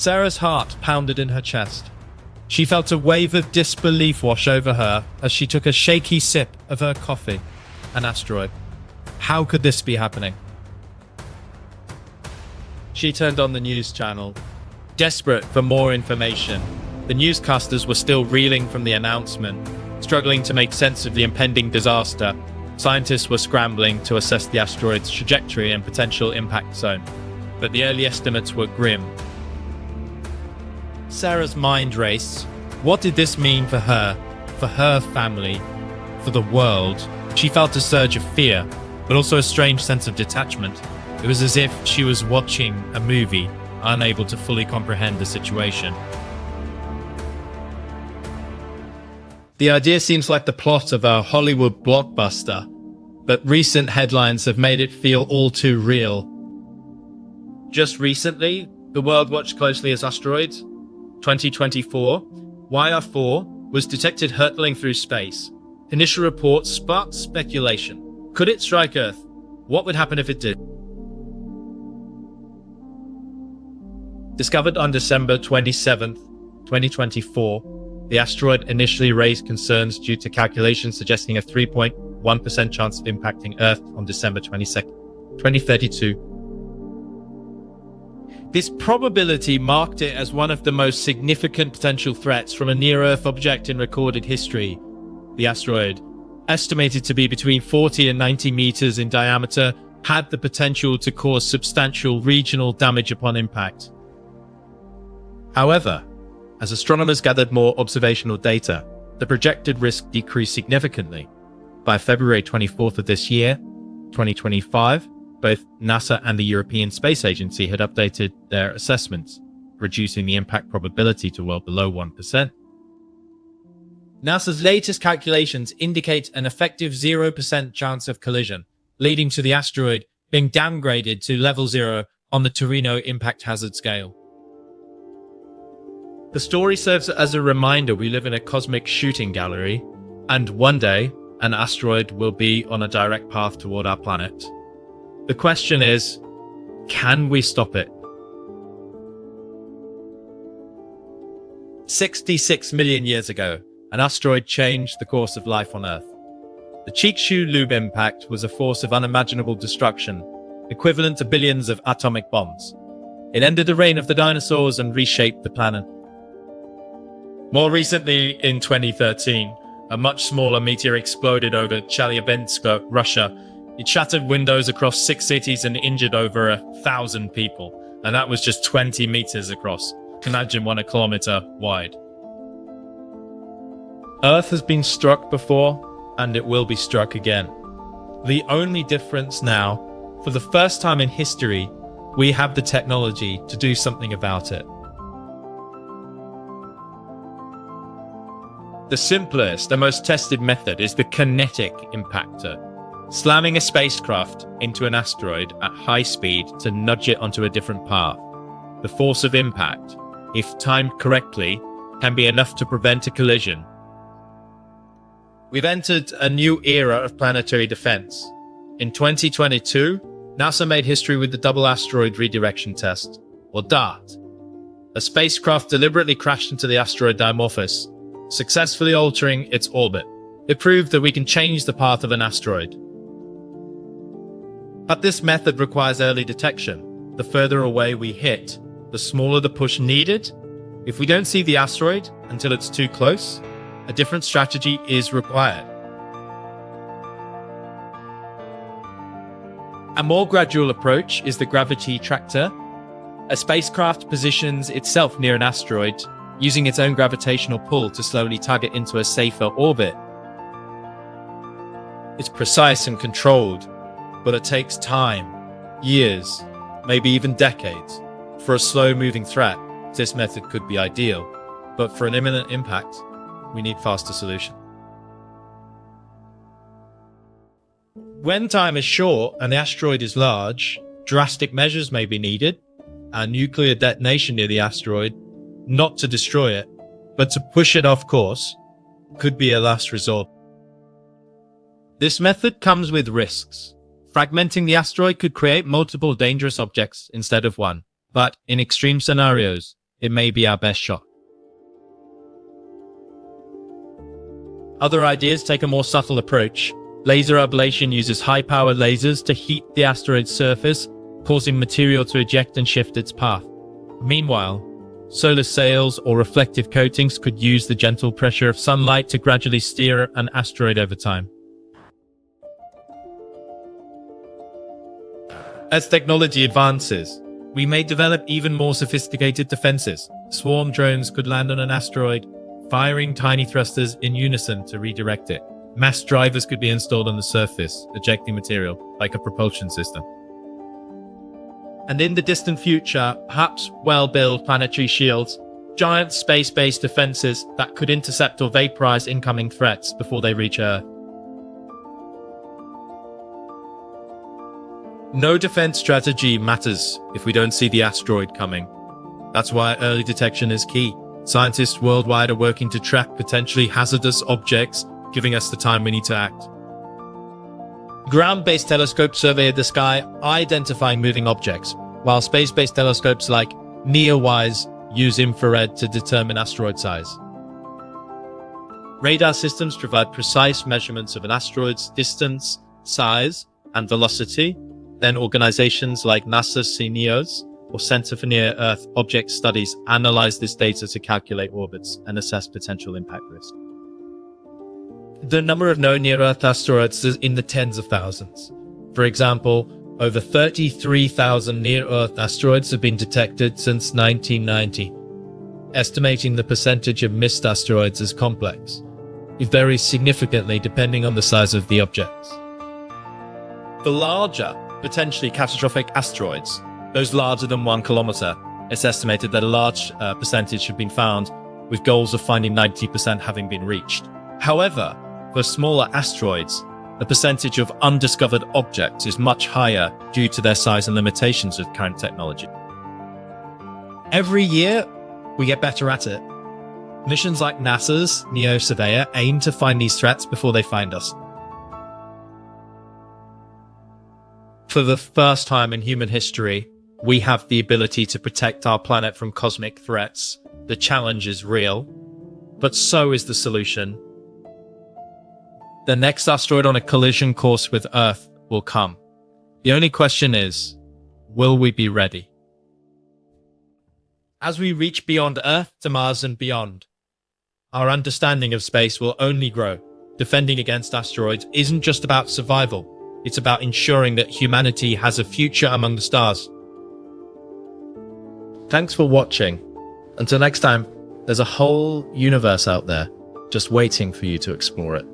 Sarah's heart pounded in her chest. She felt a wave of disbelief wash over her as she took a shaky sip of her coffee. An asteroid. How could this be happening? She turned on the news channel, desperate for more information. The newscasters were still reeling from the announcement, struggling to make sense of the impending disaster. Scientists were scrambling to assess the asteroid's trajectory and potential impact zone, but the early estimates were grim. Sarah's mind raced. What did this mean for her family, for the world? She felt a surge of fear, but also a strange sense of detachment. It was as if she was watching a movie, unable to fully comprehend the situation. The idea seems like the plot of a Hollywood blockbuster, but recent headlines have made it feel all too real. Just recently, the world watched closely as asteroids. 2024, YR4 was detected hurtling through space. Initial reports sparked speculation. Could it strike Earth? What would happen if it did? Discovered on December 27th, 2024, the asteroid initially raised concerns due to calculations suggesting a 3.1% chance of impacting Earth on December 22nd, 2032. This probability marked it as one of the most significant potential threats from a near-Earth object in recorded history. The asteroid, estimated to be between 40 and 90 meters in diameter, had the potential to cause substantial regional damage upon impact. However, as astronomers gathered more observational data, the projected risk decreased significantly. By February 24th of this year, 2025, both NASA and the European Space Agency had updated their assessments, reducing the impact probability to well below 1%. NASA's latest calculations indicate an effective 0% chance of collision, leading to the asteroid being downgraded to level 0 on the Torino impact hazard scale. The story serves as a reminder we live in a cosmic shooting gallery, and one day, an asteroid will be on a direct path toward our planet. The question is, can we stop it? 66 million years ago, an asteroid changed the course of life on Earth. The Chicxulub impact was a force of unimaginable destruction, equivalent to billions of atomic bombs. It ended the reign of the dinosaurs and reshaped the planet. More recently, in 2013, a much smaller meteor exploded over Chelyabinsk, Russia. It shattered windows across 6 cities and injured over 1,000 people, and that was just 20 meters across. Imagine 1 kilometer wide. Earth has been struck before, and it will be struck again. The only difference now, for the first time in history, we have the technology to do something about it. The simplest and most tested method is the kinetic impactor. Slamming a spacecraft into an asteroid at high speed to nudge it onto a different path. The force of impact, if timed correctly, can be enough to prevent a collision. We've entered a new era of planetary defense. In 2022, NASA made history with the Double Asteroid Redirection Test, or DART. A spacecraft deliberately crashed into the asteroid Dimorphos, successfully altering its orbit. It proved that we can change the path of an asteroid. But this method requires early detection. The further away we hit, the smaller the push needed. If we don't see the asteroid until it's too close, a different strategy is required. A more gradual approach is the gravity tractor. A spacecraft positions itself near an asteroid, using its own gravitational pull to slowly tug it into a safer orbit. It's precise and controlled, but it takes time, years, maybe even decades. For a slow-moving threat, this method could be ideal, but for an imminent impact, we need faster solutions. When time is short and the asteroid is large, drastic measures may be needed. A nuclear detonation near the asteroid, not to destroy it, but to push it off course, could be a last resort. This method comes with risks. Fragmenting the asteroid could create multiple dangerous objects instead of one, but in extreme scenarios, it may be our best shot. Other ideas take a more subtle approach. Laser ablation uses high-powered lasers to heat the asteroid's surface, causing material to eject and shift its path. Meanwhile, solar sails or reflective coatings could use the gentle pressure of sunlight to gradually steer an asteroid over time. As technology advances, we may develop even more sophisticated defenses. Swarm drones could land on an asteroid, firing tiny thrusters in unison to redirect it. Mass drivers could be installed on the surface, ejecting material like a propulsion system. And in the distant future, perhaps well-built planetary shields, giant space-based defenses that could intercept or vaporize incoming threats before they reach Earth. No defense strategy matters if we don't see the asteroid coming. That's why early detection is key. Scientists worldwide are working to track potentially hazardous objects, giving us the time we need to act. Ground-based telescopes survey the sky, identifying moving objects, while space-based telescopes like NEOWISE use infrared to determine asteroid size. Radar systems provide precise measurements of an asteroid's distance, size, and velocity. Then organizations like NASA's CNEOS or Center for Near-Earth Object Studies analyze this data to calculate orbits and assess potential impact risk. The number of known near-Earth asteroids is in the tens of thousands. For example, over 33,000 near-Earth asteroids have been detected since 1990. Estimating the percentage of missed asteroids is complex. It varies significantly depending on the size of the objects. For larger, potentially catastrophic asteroids, those larger than 1 kilometer, it's estimated that a large percentage have been found, with goals of finding 90% having been reached. However, for smaller asteroids, the percentage of undiscovered objects is much higher due to their size and limitations of current technology. Every year, we get better at it. Missions like NASA's NEO Surveyor aim to find these threats before they find us. For the first time in human history, we have the ability to protect our planet from cosmic threats. The challenge is real, but so is the solution. The next asteroid on a collision course with Earth will come. The only question is, will we be ready? As we reach beyond Earth to Mars and beyond, our understanding of space will only grow. Defending against asteroids isn't just about survival. It's about ensuring that humanity has a future among the stars. Thanks for watching. Until next time, there's a whole universe out there just waiting for you to explore it.